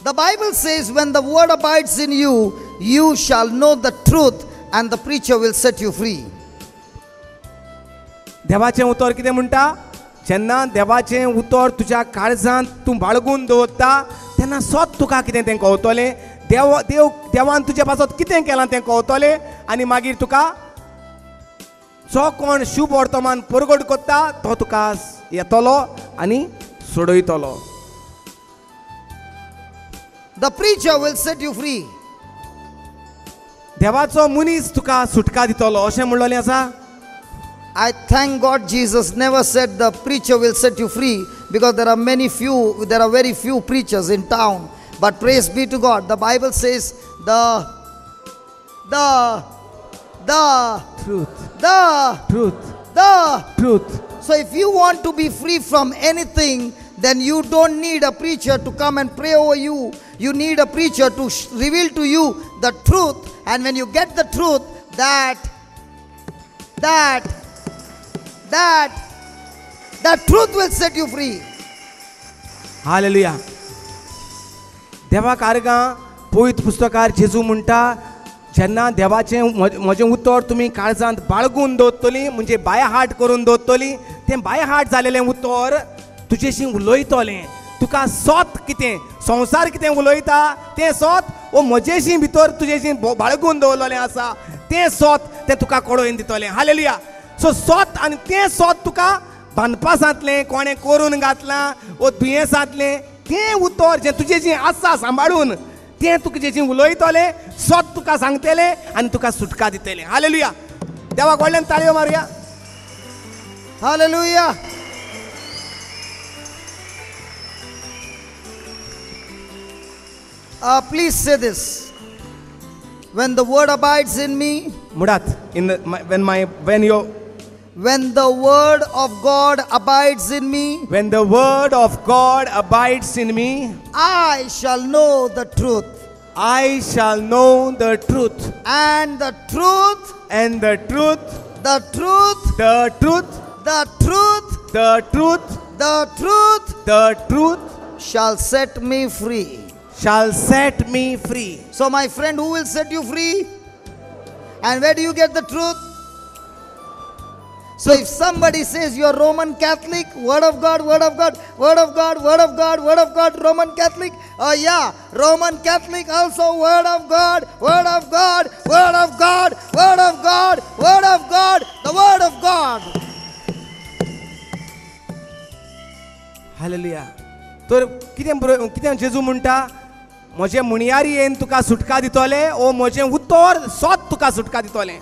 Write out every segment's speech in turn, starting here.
The Bible says, when the word abides in you, you shall know the truth, and the preacher will set you free. देवाचें उतर कितें म्हणटा? जेन्ना देवाचें उतर तुज्या काळजांत तूं बाळगून दवरता तेन्ना सोत तुका कितें तें कळटलें. देवान तुजे पासत कितें केलां तें कळटलें, आनी मागीर तुका जो कोण शुभ वर्तमान परगट करता तो तुका येतलो आनी सोडयतलो. The preacher will set you free. देवाचो मनीस तुका सुटका दितलो अशें म्हणलेलें आसा. I thank God Jesus never said the preacher will set you free, because there are very few preachers in town. But praise be to God, the Bible says the truth. So if you want to be free from anything, then you don't need a preacher to come and pray over you. You need a preacher to reveal to you the truth. And when you get the truth, that truth will set you free. Hallelujah. देवा कारगा पवित्र पुस्तकार जेजू म्हणटा, जेन्ना देवाचें म्हजें उतर तुमी काळजांत बाळगून दवरतलीं, म्हणजे बाय हार्ट करून दवरतलीं, तें बाय हार्ट जालेलें उतर तुजेशी उलयतलें. तुका सोत कितें संवसार कितें उलयता तें सोत वो म्हजेशी भितर तुजेशी बाळगून दवरलेलें आसा तें सोत तें तुका कळोवन दितलें. हालेलुया. सो सोत आनी तें सोत तुका बांदपासांतलें कोणें करून घातलां वो दुयेंसांतलें तें उतर जें तुजेशी आसा सांबाळून तें तुजेशी उलयतलें, सोत तुका सांगतलें आनी तुका सुटका दितलें. हालेलुया. देवाक व्हडल्यान ताळयो मारया. Hallelujah. Please say this. When the word abides in me, मुळात when the word of God abides in me, when the word of God abides in me, I shall know the truth. I shall know the truth. And the truth, And the truth, the truth, the truth, the truth, the truth, the truth the truth shall set me free. shall set me free. So my friend, who will set you free? And where do you get the truth? So if somebody says you're Roman Catholic, word of God, word of God, word of God, word of God, word of God, Roman Catholic, yeah, Roman Catholic also word of God, word of God, word of God, word of God, word of God, the word of God. Hallelujah. तर कितें जेजू म्हणटा, म्हजे मुणयारी येवन तुका सुटका दितले, ओ म्हजें उतर सोत तुका सुटका दितलें.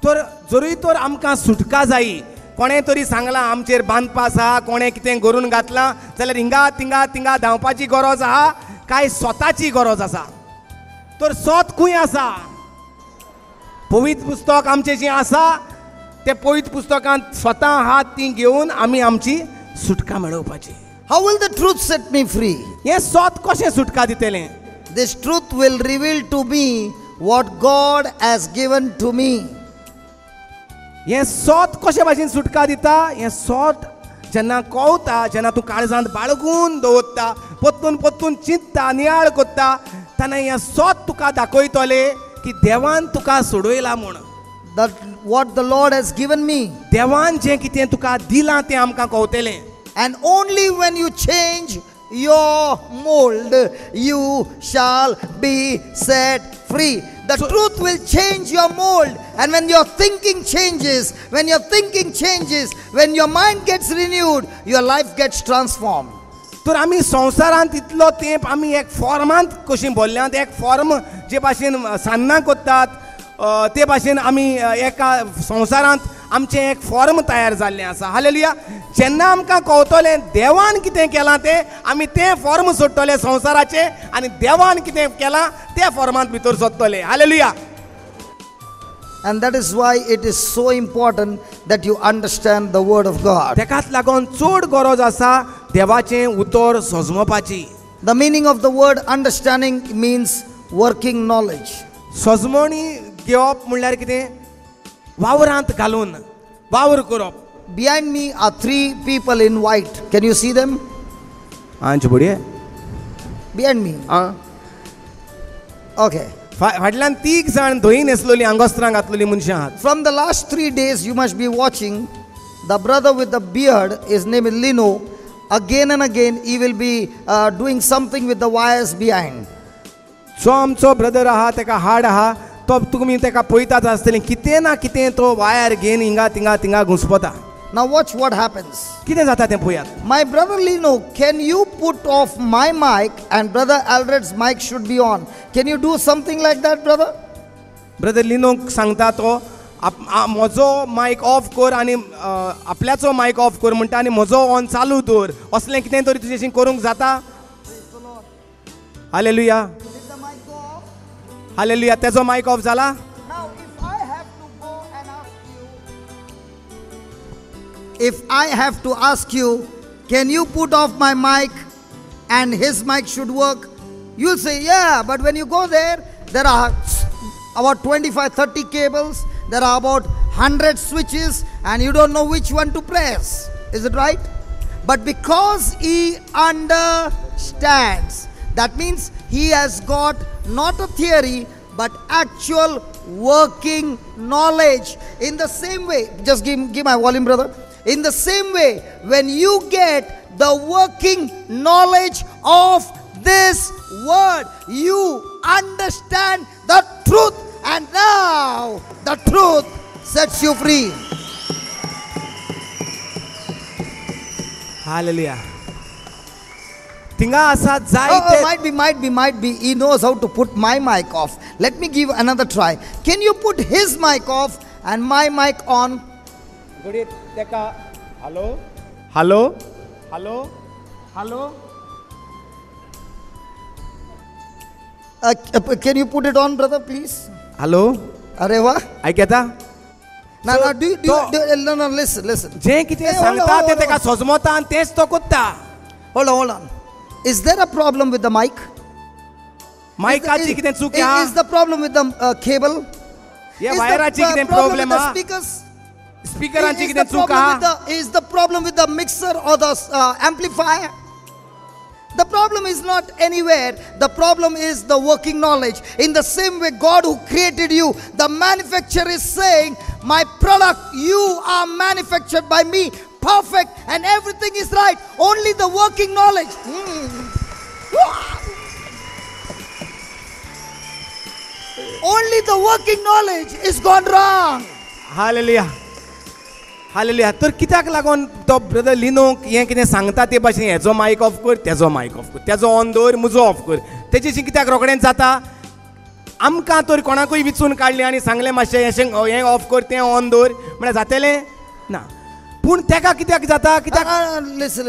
तर जरूय तर आमकां सुटका जायी, कोणें तरी सांगलां आमचेर बांदपास आहा, कोणें कितें करून घातलां जाल्यार हिंगा धांवपाची गरज आहा काय स्वताची गरज आसा. तर सोत खंय आसा? पवित्र पुस्तक आमचें आसा तें पवित्र पुस्तकांत स्वता आहा ती घेवन आमी आमची सुटका मेळोवपाची. How will the truth set me free? हें सोत कशें सुटका दितलें? This truth will reveal to me what God has given to me. हें सोत कशे भाशेन सुटका दिता? हें सोत जेन्ना कळटा, जेन्ना तूं काळजांत बाळगून दवरता, परतून चिंतता, नियाळ करता, तेन्ना हें सोत तुका दाखयतलें की देवान तुका सोडयला म्हूण. That what the Lord has given me. देवान जें कितें तुका दिलां तें आमकां कळटलें. And only when you change your mold, you shall be set free. The truth will change your mold. And when your thinking changes, when your mind gets renewed, your life gets transformed. तर आमी संवसारांत इतलो तेंप आमी एक फॉर्मांत कशीं बोल्ल्यांत, एक form जे भाशेन सान्नां करतात ते भाशेन आमी एका संवसारांत आमचें एक फॉर्म तयार जाल्लें आसा. हालेलुया. जेन्ना आमकां कळटलें देवान कितें केलां तें, आमी तें फॉर्म सोडटले संवसाराचे आनी देवान कितें केलां त्या फॉर्मांत भितर सोदतले. Hallelujah. And that is why it is so important that you understand the word of God. तेकाच लागून चड गरज आसा देवाचें उतर सजमोवपाची. The meaning of the word understanding means working knowledge. सजमोवणी घेवप म्हणल्यार कितें, वावरांत घालून वावर करप. Behind me are 3 people in white. Can you see them? हांचे बडी Behind me. आं Okay. फाटल्यान 3 जाण धोई न्हेसलोली आंगोस्त्रां घातलेली मनशां आहात. From the last 3 days, you must be watching the brother with the beard. His name is Lino. Again and again, he will be doing something with the wires behind. जो आमचो brother आहा तेका हाड आहा तो तुमी तेका पळयतात आसतलें कितें ना कितें तो वायर घेवन हिंगा थिंगा घुसपता. Now watch what happens. कितें जाता तें पळयात. My brother Lino, can you put off my mic and brother Aldred's mic should be on? Can you do something like that, brother? Brother लिनोक सांगता तो म्हजो मायक ऑफ कर आनी आपल्याचो मायक ऑफ कर म्हणटा आनी म्हजो ऑन चालू दवर. असलें कितें तरी तुजें करूंक जाता. Hallelujah hallelujah. तेजो मायक ऑफ जाला. Now if I have to go and ask you, if I have to ask you, can you put off my mic and his mic should work? You'll say yeah, but when you go there are about 25-30 cables, there are about 100 switches and you don't know which one to press. Is it right? But because he understands, that means he has got not a theory but actual working knowledge. In the same way, just give my volume, brother. In the same way, when you get the working knowledge of this word, you understand the truth, and now the truth sets you free. Hallelujah. Tinga asa Oh, जायते. might be. He knows how to put my mic off. Let me give another try. Can you put his mic off and my mic on? घडये तेका hello hello hello hello. Can you put it on, brother, please? Hello Are wa? ऐक येता. No, no, listen. जे कितें Hey, hold on, सांगता hold तें on. तेका सजमोता आनी तेच तो कोत्ता. Hold on. Is there a problem with the mic? मायकाची कितें चूक आहा. Is the problem with the cable? ह्या Is the वायराची कितें problem with प्रॉब्लेम the आहा. speakers? स्पीकरांची Is कितें the चूक problem आहा. with the- is the problem with the mixer or the amplifier? The problem is not anywhere. The problem is the working knowledge. In the same way, God who created you, the manufacturer is saying, my product, you are manufactured by me, perfect, and everything is right. Only the working knowledge. Only the working knowledge is gone wrong. Hallelujah hallelujah. तर कित्याक लागून तो brother लिनोक हें कितें सांगता ते भाशेन हेजो मायक ऑफ कर तेजो मायक ऑफ कर तेजो ऑन दवर म्हजो ऑफ कर तेजेशी कित्याक रोखडेंच जाता. आमकां तर कोणाकूय विचून काडलें आनी सांगलें मातशें हें ऑफ कर तें ऑन दवर म्हळ्यार जातलें ना. पूण तेका कित्याक जाता कित्याक Listen.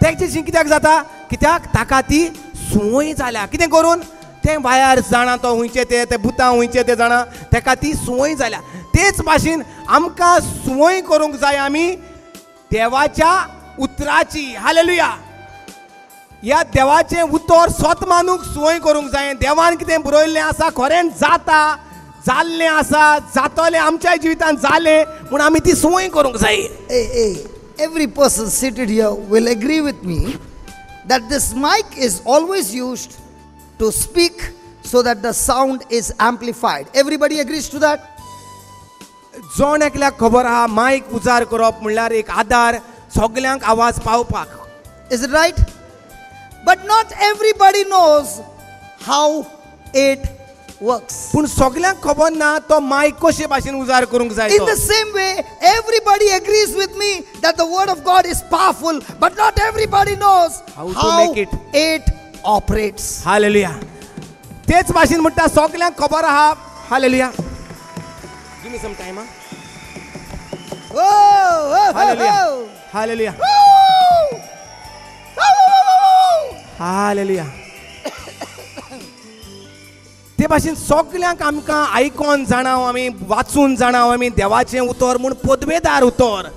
तेजेशी कित्याक जाता कित्याक ताका ती संवय जाल्या. कितें करून तें वायर जाणा तो हुंयचे ते भुतां हुंयचे ते जाणा तेका ती संवय जाल्या. तेच भाशेन आमकां संवय करूंक जाय आमी देवाच्या उतराची. हालेलुया. ह्या देवाचें उतर स्वत मानूक संवय करूंक जाय. देवान कितें बरयल्लें आसा खरें जाता जाल्लें आसा जातलें आमच्या जिवितांत जालें म्हूण आमी ती संवय करूंक जाय. Hey, every person seated here will agree with me that this mic is always used to speak so that the sound is amplified. Everybody agrees to that? जोण एकल्याक खबर आहा मायक उजार करप म्हणल्यार एक आदार सगल्यांक आवाज पावपाक. Is it right? But not everybody knows how it works. पूण सगल्यांक खबर ना तो मायक कशे भाशेन उजार करूंक जाय. In the same way, everybody agrees with me that the word of God is powerful, but not everybody knows How to how make it. it operates. Hallelujah. तेच भाशेन म्हणटा सगल्यांक खबर आहा. Hallelujah. Give me some time. Hallelujah hallelujah hallelujah. ते भाशेन सगल्यांक आमकां आयकोन जाणाव आमी वाचून जाणाव आमी देवाचें उतर म्हूण पदवेदार उतर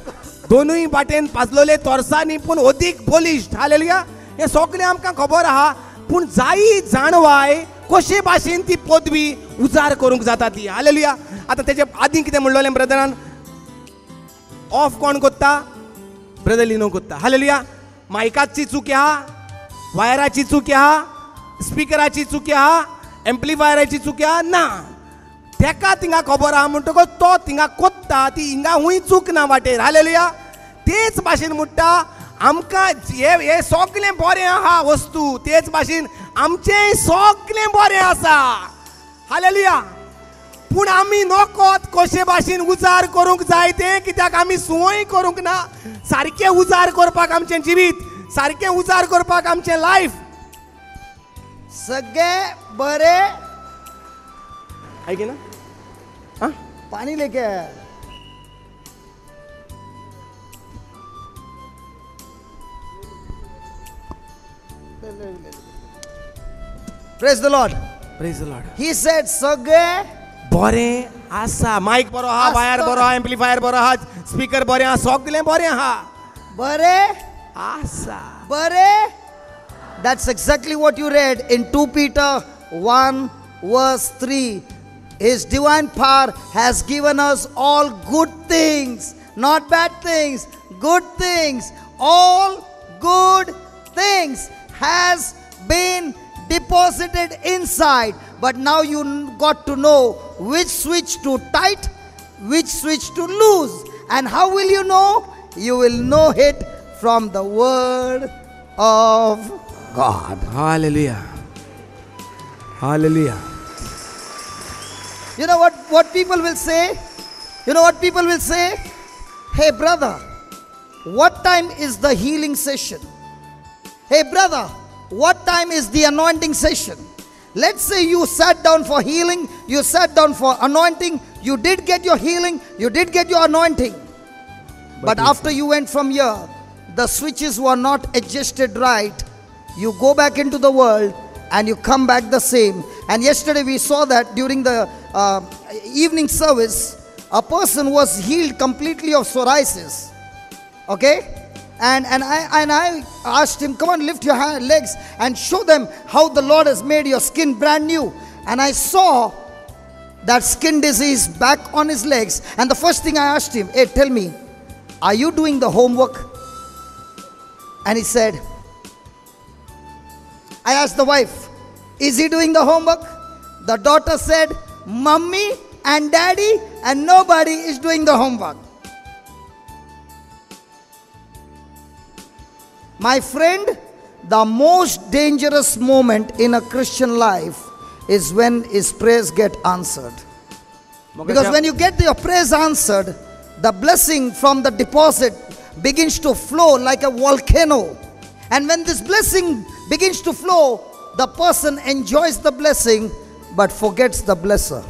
दोनूय वाटेन पाजलोले तोरसांनी पूण अदीक बलिश्ट. हालेलुया. हे सगळें आमकां खबर आहा. पूण जायी जाणवाय कशे भाशेन ती पदवी उजार करूंक जाता ती. हालेलुया. आतां तेजे आदीं कितें म्हणलोलें ब्रदरान, ऑफ कोण कोत्ता? ब्रदर लिनो कोत्ता. हालेलुया. मायकाची चूक आहा, वायराची चूक आहा, स्पिकराची चूक आहा, एम्प्लिफायराची चूक आहा ना. तेका थिंगा खबर आहा म्हणटकच तो थिंगा कोत्ता, ती हिंगा हुंय चूक ना वाटेर. हालेलुया. तेच भाशेन म्हणटा आमकां हे सगळें बरें आहा वस्तू, तेच भाशेन आमचें सगळें बरें आसा. हालेलुया. पूण आमी नकोत कशे भाशेन उजार करूंक जाय तें, कित्याक आमी सुवय करूंक ना. सारकें उजार करपाक आमचें जिवीत, सारकें उजार करपाक आमचें लायफ. सगळे बरे. ऐके ना. हाँ पानी लेके आया. Praise the Lord. Praise the Lord. He said सगळे बरें आसा. मायक बरो आहा, वायर बरो आहा, एम्प्लिफायर बरो आहा, स्पीकर बरें आहा, सगळें बरें आहा. बरे आसा. बरे. That's exactly what you read in 2 Peter 1 verse 3. His divine power has given us all good things, not bad things, good things. All good things has been deposited inside. But now you got to know which switch to tight, which switch to loose. And how will you know? You will know it from the word of God. Hallelujah. Hallelujah. You know what people will say? You know what people will say? Hey brother, what time is the healing session? Hey brother, what time is the anointing session? Let's say you sat down for healing, you sat down for anointing, you did get your healing, you did get your anointing. But after you went from here, the switches were not adjusted right. You go back into the world and you come back the same. And yesterday we saw that during the evening service, a person was healed completely of psoriasis. Okay? And I asked him, come on, lift your legs and show them how the Lord has made your skin brand new. And I saw that skin disease back on his legs. And the first thing I asked him, hey, tell me, are you doing the homework? And he said, I asked the wife, is he doing the homework? The daughter said, Mummy and Daddy and nobody is doing the homework. My friend, the most dangerous moment in a Christian life is when his prayers get answered. Because when you get your prayers answered, the blessing from the deposit begins to flow like a volcano. And when this blessing begins to flow, the person enjoys the blessing but forgets the blesser.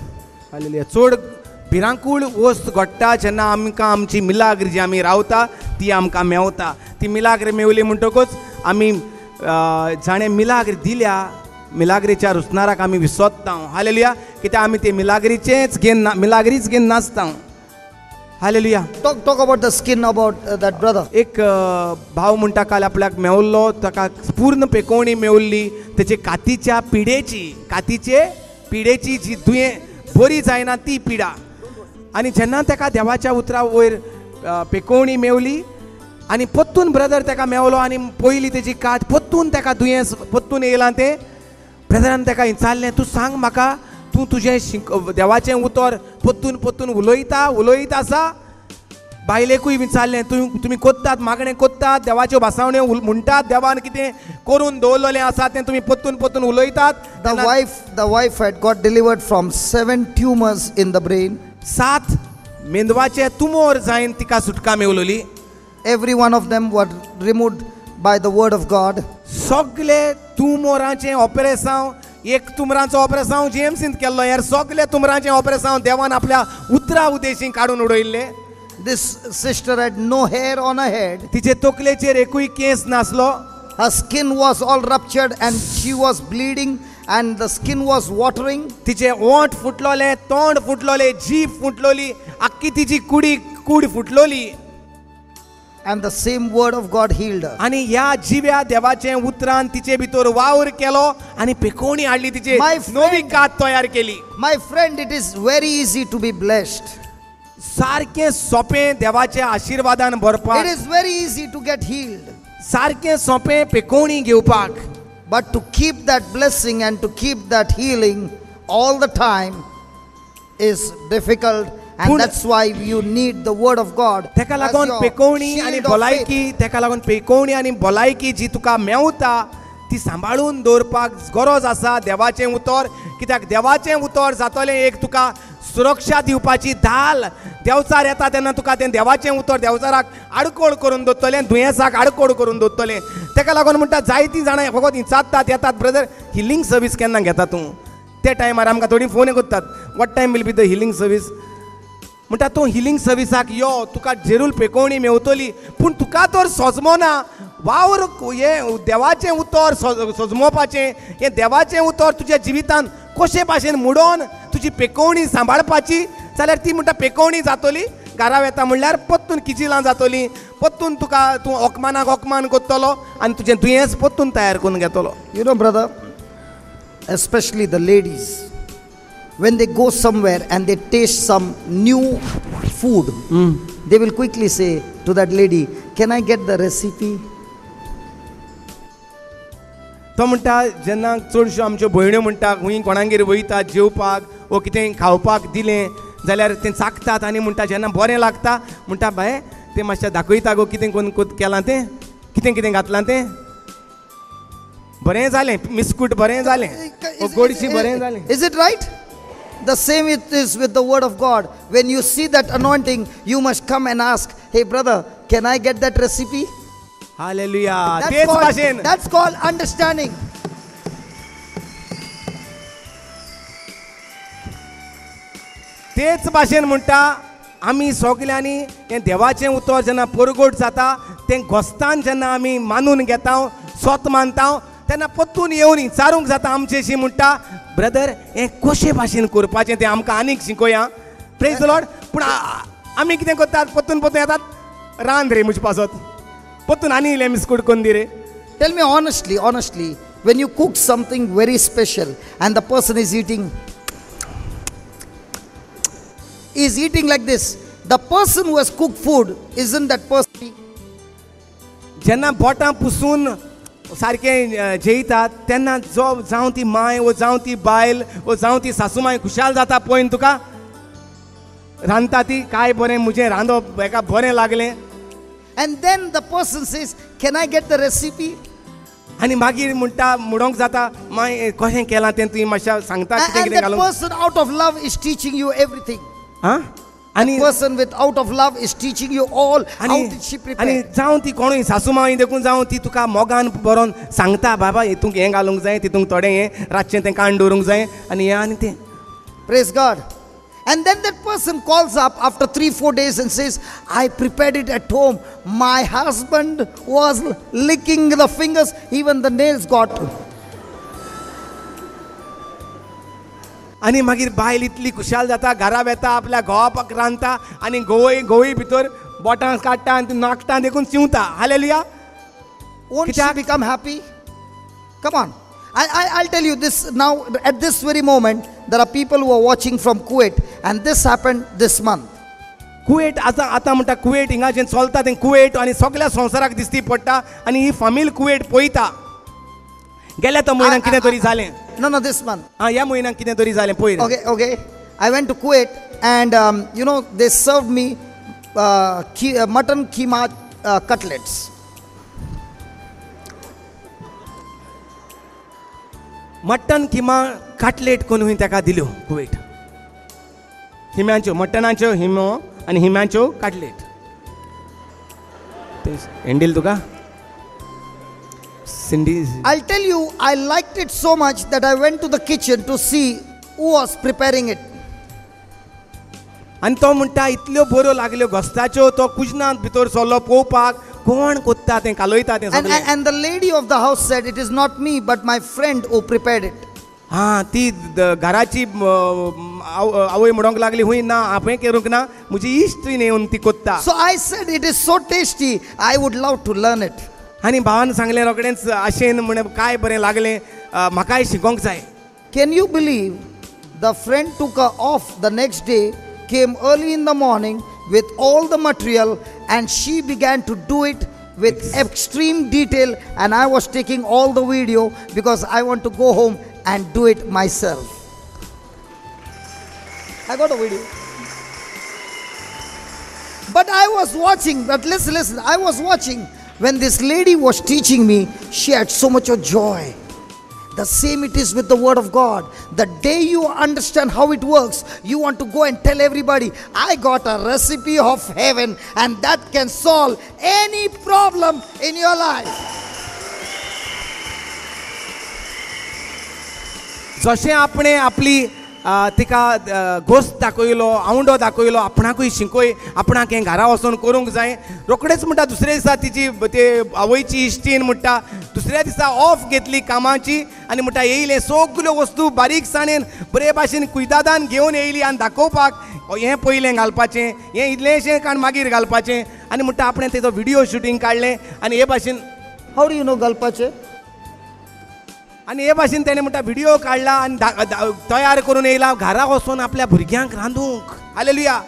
Hallelujah. चोड भिरांकूळ वस्त घडटा जेन्ना आमकां आमची मिलाग्र जी आमी रावता ती आमकां मेवता. ती मिलाग्र मेवली म्हणटकूच आमी जाणें मिलाग्र दिल्या मिलाग्रेच्या रुसनाराक आमी विसोत्ता. हालेलुया. कित्याक आमी ते मिलाग्रीचेच घेवन मिलाग्रीच घेवन नाचता. Hallelujah. Talk about the skin about that brother. एक भाव म्हणटा काल आपल्याक मेवल्लो, ताका पूर्ण पेकोवणी मेवल्ली तेचे कातीच्या पिडेची जी दुयें बरी जायना ती पिडा. आनी जेन्ना ताका देवाच्या उतरा वयर पेकोवणी मेवली आनी पत्तून ब्रदर ताका मेवलो आनी पयली तेजी कात पत्तून ताका दुयेंस पत्तून येयलां तें. ब्रदरान ताका विचारलें, तूं सांग म्हाका, तूं तुजें देवाचें उतर पत्तून उलयत आसा? बायलेकूय विचारलें, तुमी कोत्तात, मागणें कोत्तात, देवाच्यो भासावण्यो म्हणटात, देवान कितें करून दवरलेलें आसा तें तुमी पत्तून उलयतात. The wife had got delivered from 7 tumors in the brain. 7 मेंदवाचे तुमोर जायन तिका सुटका मेवलोली. Every one of them were removed by the word of God. सगळे तुमोरांचें ऑपरेशन, एक तुमरांचो ऑपरेशन जेम्सीन केल्लो, ह्या सगळे तुमरांचें ऑपरेशन देवान आपल्या उतरा उद्देशीं काडून उडयल्लें. This sister had no hair on her head. तिचे तकलेचेर एकूय केस नासलो. Her skin was all ruptured and she was bleeding and the skin was watering. तिचे ओंठ फुटलोले, तोंड फुटलोले, जीभ फुटलोली, आख्खी तिची कूड फुटलोली. And the same word of God healed her. आणि ह्या जिव्या देवाचे उतरान तिचे भितर वावर केलो आणि पेकोवणी हाडली तिचे My friend- नवी कात तयार केली. My friend, it is very easy to be blessed. सारखे सोपे देवाचे आशीर्वादान It भरपाक, is very easy to get healed. सारखे सोपे पेकोवणी घेवपाक. But to keep that blessing and to keep that healing all the time is difficult. And Pun- that's why you need the word of God. तेका as लागून your पेकोवणी shield आणि of भलायकी, faith. तेका लागून पेकोवणी आणि भलायकी जी तुका मेवता ती सांबाळून दवरपाक गरज आसा देवाचें उतर. कित्याक देवाचें उतर जातलें एक तुका सुरक्षा दिवपाची धाल. देवचार येता तेन्ना तुका तें देवाचें उतर देवचाराक आडकोळ करून दवरतलें, दुयेंसाक आडकोळ करून दवरतलें. तेका लागून म्हणटा जायतीं जाणां फकत चात्तात येतात, ब्रदर हिलिंग सर्वीस केन्ना घेता तूं? ते टायमार आमकां थोडीं फोन करतात, what time will be the healing service? म्हणटा तूं हिलिंग सर्विसाक यो, तुका जेरूल पेकोवणी मेवतली, पूण तुका तर सोजमो ना. वावर हे देवाचें उतर सोजमोवपाचें, हें देवाचें उतर तुज्या जिवितांत कशे भाशेन मुडोवन तुजी पेकोवणी सांबाळपाची, जाल्यार ती म्हणटा पेकोवणी जातली. घरा येता म्हणल्यार पत्तून किजिलां जातलीं, पत्तून तुका तूं ओकमानाक ओकमान करतलो आनी तुजें दुयेंस पत्तून तयार करून घेतलो. You know, brother, especially the ladies, when they go somewhere and they taste some new food, they will quickly say to that lady, "Can I get the recipe?" तो म्हणटा जेन्ना चडश्यो आमच्यो भयण्यो म्हणटा खंय कोणागेर वयता जेवपाक वो कितें खावपाक दिलें जाल्यार तें चाखतात आनी म्हणटा जेन्ना बरें लागता म्हणटा बाय तें मातशें दाखयता गो कितें कोण केलां तें, कितें कितें घातलां तें, बरें जालें, मिस्कूट बरें जालें, गोडशी बरें जालें. Is it right? The same it is with the word of God. When you see that anointing, you must come and ask, "Hey brother, can I get that recipe?" Hallelujah. तेच भाशेन That's called understanding. तेच भाशेन म्हणटा आमी सगल्यांनी हें देवाचें उतर जेन्ना परगट जाता तें घोस्तान जेन्ना आमी मानून घेता, स्वत मानता, तेन्ना पत्तून येवन विचारूंक जाता आमचेशी म्हणटा ब्रदर हें कशे भाशेन करपाचें तें आमकां आनीक शिकोया. Praise the Lord. पूण आमी कितें करतात, पत्तून येतात, रांद रे म्हजे पासत, पत्तून आनी इल्लें मिस्कूट करून दी रे. Tell me honestly, when you cook something very special and the person is eating like this, the person who has cooked food, isn't that person? जेन्ना बोटां पुसून सारकें जेयतात तेन्ना जो जावं ती माय वो जावं ती बायल वो जावं ती सासूमाय खुशाल जाता पळय तुका. रांदता ती काय बरें म्हजें रांदप हेका बरें लागलें. And then the person says, "Can I get the recipe?" आनी मागीर म्हणटा म्हणोंक जाता माय कशें केलां तें तुवें मातशें सांगता कितें And कितें that घालून. person out of love is teaching you everything. आं आनी Person with out of love is teaching you all how आनी did she आनी prepare. जावं ती कोणूय सासूमाय देखून जावं ती तुका मोगान बरोवन सांगता बाबा हितूंक हें घालूंक जाय तितूंक थोडें हें रातचें तें काण दवरूंक जाय आनी हें आनी तें. Praise God. And then that person calls up after 3-4 days and says, "I prepared it at home. My husband was licking the fingers, even the nails got." आनी मागीर बायल इतली खुशाल जाता, घरा येता, आपल्या घोवापाक रांदता आनी घोवय भितर बोटां काडटा आनी नाकटां देखून चिवता. हालेलुया. Won't she कित्याक? become happy? Come on. I'll tell you this now. At this very moment, there are people who are watching from Kuwait, and this happened this month. Kuwait आतां म्हणटा कुवेट हिंगा जें चलता तें कुवेट आनी सगळ्या संवसाराक दिसती पडटा आनी ही फामील कुवेट पळयता. गेल्या तो म्हयन्याक कितें तरी जालें. No, this month. ह्या म्हयन्याक कितें तरी जालें पळय. Okay. I went to Kuwait, and they served me mutton keema cutlets. Mutton किंवा काटलेट करून ताका दिल्यो कुवेट. हिम्यांच्यो मटनाच्यो हिमो आनी हिम्यांच्यो काटलेट. हँडल तुका सिंडी. I'll tell you, I liked it so much that I went to the kitchen to see who was preparing it. आनी तो म्हणटा इतल्यो बऱ्यो लागल्यो घोस्ताच्यो, तो कुजनांत भितर सरलो पळोवपाक कोण कोत्ता तें कालोयता तें सगळें. And the lady of the house said, "It is not me, but my friend who prepared it." ती घराची आवय म्हणोंक लागली हुंय ना हांवें करूंक ना म्हजी इश्टीण येवन ती कोत्ता. So I said, it is so tasty, I would love to learn it. आनी भावान सांगलें रोखडेंच आशेन म्हणे काय बरें लागलें म्हाकाय शिकोंक जाय. Can you believe the friend took her off the next day, came early in the morning with all the material, and she began to do it with extreme detail, and I was taking all the video because I want to go home and do it myself. I got a video. But I was watching, but listen, I was watching when this lady was teaching me, she had so much of joy. The same it is with the word of God. The day you understand how it works, you want to go and tell everybody, I got a recipe of heaven, and that can solve any problem in your life. जशें आपणें आपली तिका घोस्त दाखयलो आवंडो दाखयलो आपणाकूय शिकोय आपणाक हें घरा वचून करूंक जाय. रोखडेच म्हणटा दुसऱ्या दिसा तिची ते आवयची इश्टीण म्हणटा दुसऱ्या दिसा ऑफ घेतली कामाची आनी म्हणटा येयले सगल्यो वस्तू बारीक साणेन बरे भाशेन कुयदादान घेवन येयली आनी दाखोवपाक हें पयलें घालपाचें हें इल्लेशें काण मागीर घालपाचें आनी म्हणटा आपणें तेजो व्हिडियो शुटींग काडलें आनी हे भाशेन How do you know galpache? आनी हे भाशेन तेणें म्हणटा व्हिडियो काडला आनी तयार करून येयला घरा वचून आपल्या भुरग्यांक रांदूंक. हालेलुया.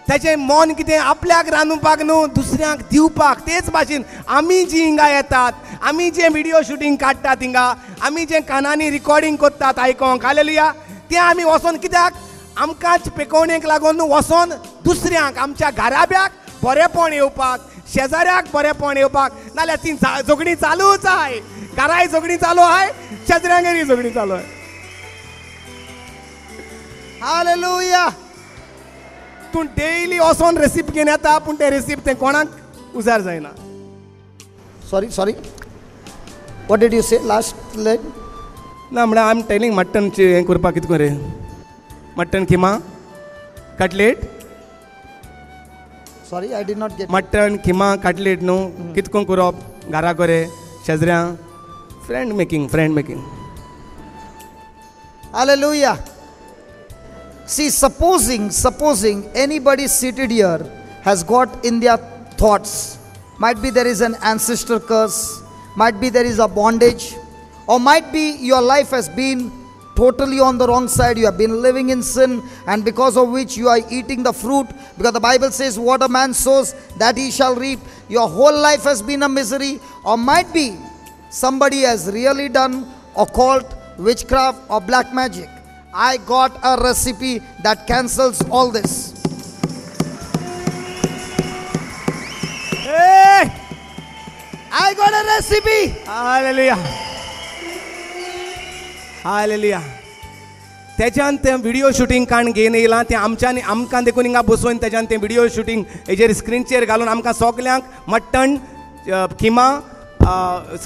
तेचें मन कितें आपल्याक रांदूपाक न्हू दुसऱ्यांक दिवपाक. तेच भाशेन आमी जीं हिंगा येतात आमी जें व्हिडियो शुटींग काडटात हिंगा आमी जें कानांनी रिकॉर्डिंग करतात आयकोंक हालेलुया तें आमी वचोन कित्याक आमकांच पेकोवणेक लागून वचोन दुसऱ्यांक आमच्या घराब्याक बरेंपण येवपाक शेजाऱ्याक बरेंपण येवपाक नाल्यार ती झगडी चालूच आय. घराय झगडी चालू आय शेजाऱ्यांगेरी झगडी चालू आय. Hallelujah. तूं डेली वचोन रेसिप घेवन येता पूण तें रेसिप तें कोणाक उजार जायना. Sorry. What did you say last line? ना म्हणल्यार आय एम टेलिंग मटनचें हें करपाक कितें रे mutton keema cutlet. Sorry, I did not get. Mutton keema cutlet न्हू कितको करप घरा करे शेजऱ्यां friend making. Hallelujah. See, supposing anybody seated here has got in their thoughts, might be there is an ancestor curse, might be there is a bondage, or might be your life has been totally on the wrong side. You have been living in sin, and because of which you are eating the fruit, because the Bible says what a man sows that he shall reap. Your whole life has been a misery, or might be somebody has really done occult, witchcraft, or black magic. I got a recipe that cancels all this. Hey! I got a recipe. Hallelujah. तेच्यान तें video shooting काण घेवन येयलां तें आमकां देखून हिंगा बसोवन तेच्यान तें व्हिडिओ शूटिंग हेजेर स्क्रीनचेर घालून आमकां सगल्यांक मटण किमा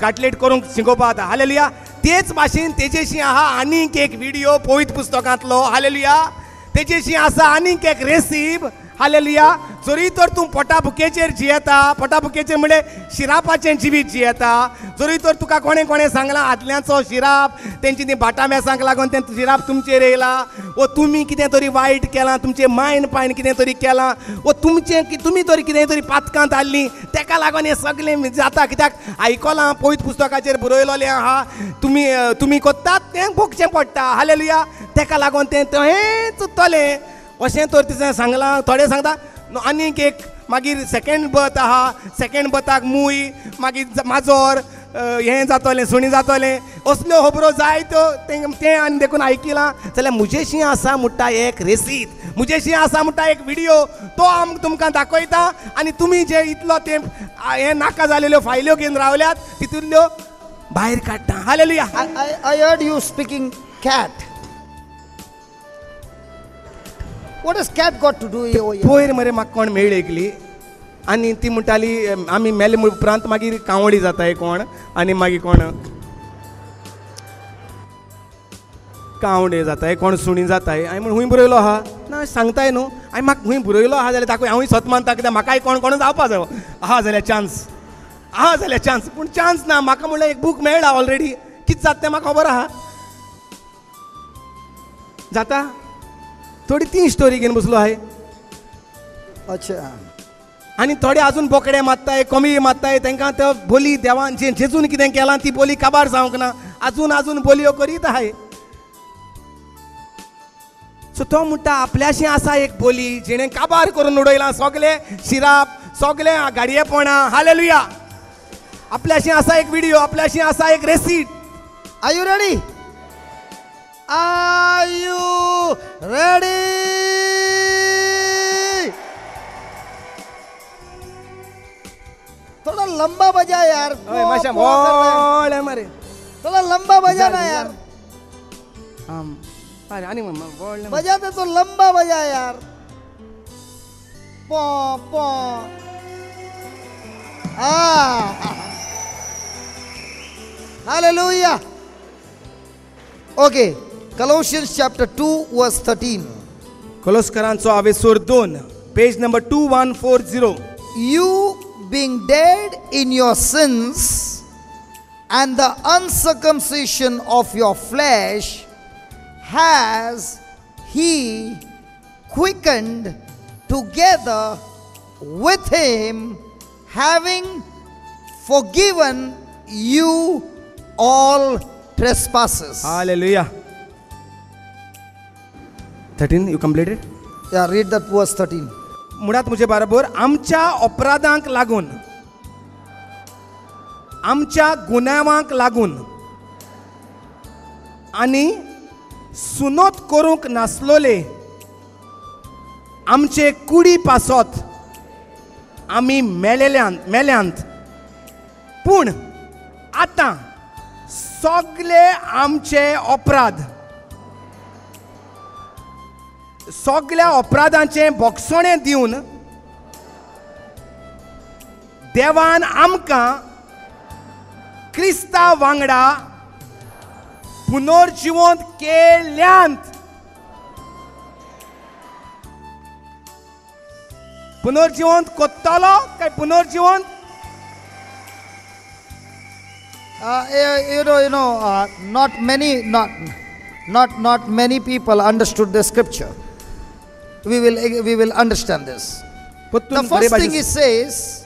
कटलेट करूंक शिकोवपा जाता. हालेलुया. तेच भाशेन तेजेशी आहा आनीक एक व्हिडिओ पवित्र पुस्तकांतलो. हालेलुया. तेजेशी आसा आनीक एक रेसीप. हालेलुया. जरी तर तूं पोटाभुकेचेर जियेता पोटाभुकेचेर म्हणजे शिरापाचें जिवीत जियेता जरी तर तुका कोणें सांगलां आदल्यांचो शिराप तेंची ती भाटां मेसांक लागून तें शिराप तुमचेर येयला वो तुमी कितें तरी वायट केलां तुमचें मायंड पायन कितें तरी केलां वो तुमी तरी कितें तरी पातकांत हाडलीं तेका लागून हें सगळें जाता. कित्याक आयकलां पवित्र पुस्तकाचेर बरयलोलें आहा तुमी कोत्तात तें भोगचें पडटा. हालेलुया. तेका लागून तें हेंच उरतलें अशें तर तिणें सांगलां. थोडे सांगता आनीक एक मागीर सेकेंड बर्थ आहा सेकेंड बर्थाक मूय मागीर माजोर हें जातलें सुणी जातलें असल्यो खबरो जायत्यो तें आनी देखून आयकिलां जाल्यार म्हजेशी आसा म्हणटा एक रेसीप म्हजेशी आसा म्हणटा एक व्हिडिओ तो तुमकां दाखयता आनी तुमी जे इतलो तें हें नाका जालेल्यो फायल्यो घेवन रावल्यात तितूंतल्यो भायर काडटा. Hallelujah. I heard you speaking cat. What has cat got to do here? पयर मरे म्हाका कोण मेळ्ळी एकली आनी ती म्हणटाली आमी मेले उपरांत मागीर कावळी जाताय कोण आनी मागीर कोण कावडे जाताय कोण सुणी जाताय. हांवें म्हण हूंय बरयलो आहा ना सांगताय न्हू हांवें म्हाका हूंय बरयलो आहा जाल्यार दाखय हांवूय सत मानता कित्याक म्हाकाय कोण जावपा जायो आहा जाल्यार चान्स पूण चान्स ना. म्हाका म्हणल्यार एक बूक मेळ्ळा ऑलरेडी कितें जाता तें म्हाका खबर आहा. जाता थोडी ती स्टोरी घेऊन बसलो आहे अच्छा. आणि थोडे अजून बोकडे मारताय कमी मारताय तांकां ते बोली देवान जेजून कितें केलां ती बोली काबार जावंक ना अजून अजून बोलयो करीत आहे. सो तो म्हणटा आपल्याशी आसा एक बोली जेणे काबार करून उडयलां सगळे शिराप सगळे गाडयेपणां. हालेलुया. आपल्याशी आसा एक व्हिडिओ आपल्याशी आसा एक रेसीट. Are you ready? Are you ready? थोड़ा लंबा बजा यार. ओए माशा पो कर रहे हैं. बोले मारे थोड़ा लंबा बजा ना यार. अरे आणि बोल बजाते तो लंबा बजा यार. पो पो. Hallelujah. Okay, Colossians chapter 2 verse 13. कोलोस्करांचो आवेसूर 2 page number 2140. You being dead in your sins and the uncircumcision of your flesh has he quickened together with him, having forgiven you all trespasses. Hallelujah. 13 you completed? Yeah, read that verse 13. मुळात मुझे बरोबर आमच्या अपराधांक लागून आमच्या गुन्यांवांक लागून आणि सुनोत करूंक नासलोले आमचे कुडी पासोत आमी मेल्यांत पूण आतां सगळे आमचे अपराध सगळ्या अपराधांचे बोगसोणें दिवन देवान आमकां क्रिस्ता वांगडा पुनर्जिवंत केल्यांत. पुनर्जिवंत कोत्तलो काय पुनर्जिवंत not many people understood the scripture. We will understand this. The first thing it says,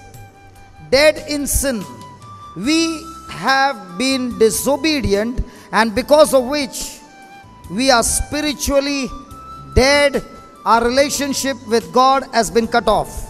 dead in sin. We have been disobedient, and because of which we are spiritually dead. Our relationship with God has been cut off.